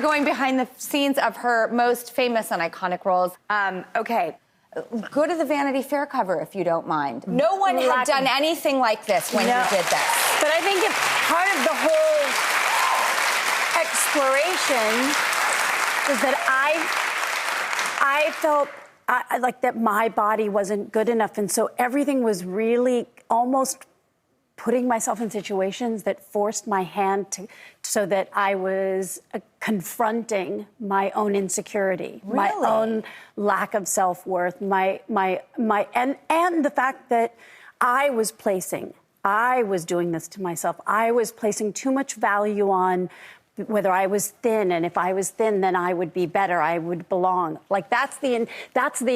going behind the scenes of her most famous and iconic roles. Okay. Go to the Vanity Fair cover, if you don't mind. No one had done anything like this when you did this. But I think it's part of the whole exploration is that I felt like that my body wasn't good enough. And so everything was really almost putting myself in situations that forced my hand so that I was confronting my own insecurity, my own lack of self-worth, and the fact that I was doing this to myself. I was placing too much value on whether I was thin, and if I was thin, then I would be better, I would belong. Like, that's the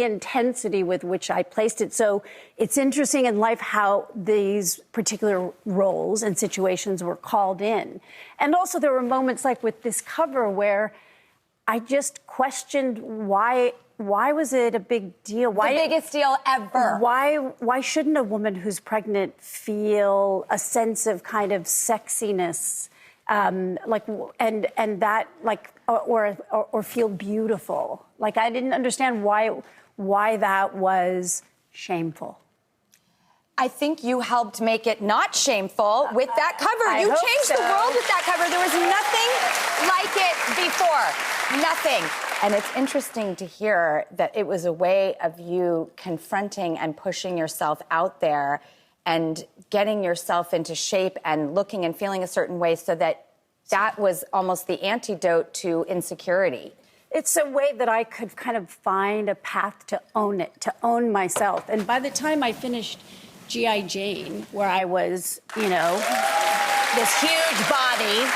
intensity with which I placed it. So it's interesting in life how these particular roles and situations were called in. And also there were moments like with this cover where I just questioned why was it a big deal? The biggest deal ever. Why shouldn't a woman who's pregnant feel a sense of kind of sexiness? Or feel beautiful. Like, I didn't understand why that was shameful. I think you helped make it not shameful with that cover. You changed the world with that cover. There was nothing like it before. Nothing. And it's interesting to hear that it was a way of you confronting and pushing yourself out there and getting yourself into shape and looking and feeling a certain way, so that was almost the antidote to insecurity. It's a way that I could kind of find a path to own it, to own myself. And by the time I finished G.I. Jane, where I was, this huge body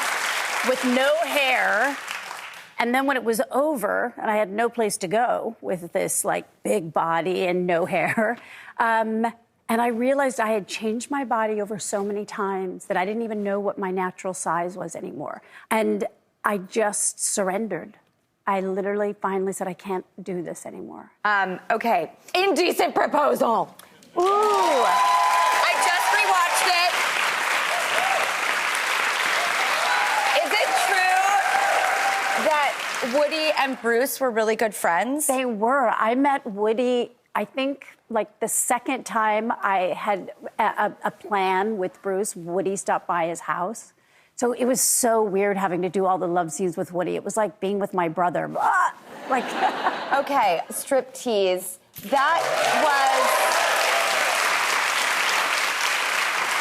with no hair, and then when it was over and I had no place to go with this, like, big body and no hair, and I realized I had changed my body over so many times that I didn't even know what my natural size was anymore. And I just surrendered. I literally finally said, I can't do this anymore. Okay. Indecent Proposal. Ooh. I just rewatched it. Is it true that Woody and Bruce were really good friends? They were. I met Woody, I think, like the second time I had a plan with Bruce. Woody stopped by his house. So it was so weird having to do all the love scenes with Woody. It was like being with my brother. Okay, striptease. That was...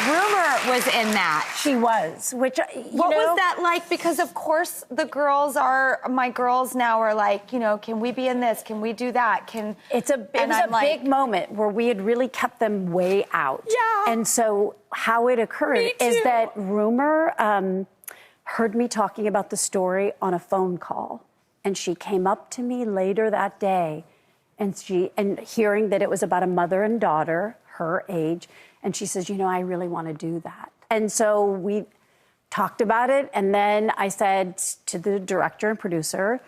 Rumor was in that. She was, which, What was that like? Because, of course, my girls now are like, can we be in this? Can we do that? It was a big moment where we had really kept them way out. Yeah. And so how it occurred is that Rumor heard me talking about the story on a phone call. And she came up to me later that day, and hearing that it was about a mother and daughter, her age, and she says, I really want to do that. And so we talked about it, and then I said to the director and producer,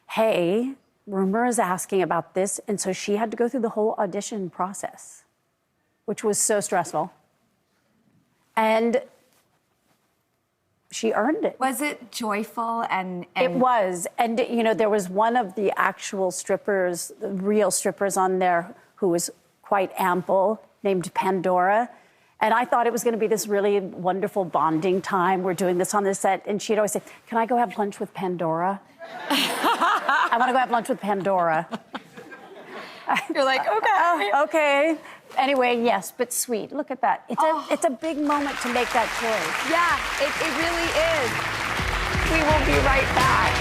hey, Rumor is asking about this. And so she had to go through the whole audition process, which was so stressful. And she earned it. Was it joyful? And It was. And, there was one of the actual strippers, the real strippers on there, who was quite ample, named Pandora. And I thought it was going to be this really wonderful bonding time. We're doing this on the set. And she'd always say, can I go have lunch with Pandora? I want to go have lunch with Pandora. You're like, okay. Okay. Anyway, yes, but sweet. Look at that. It's a big moment to make that choice. Yeah, it really is. We will be right back.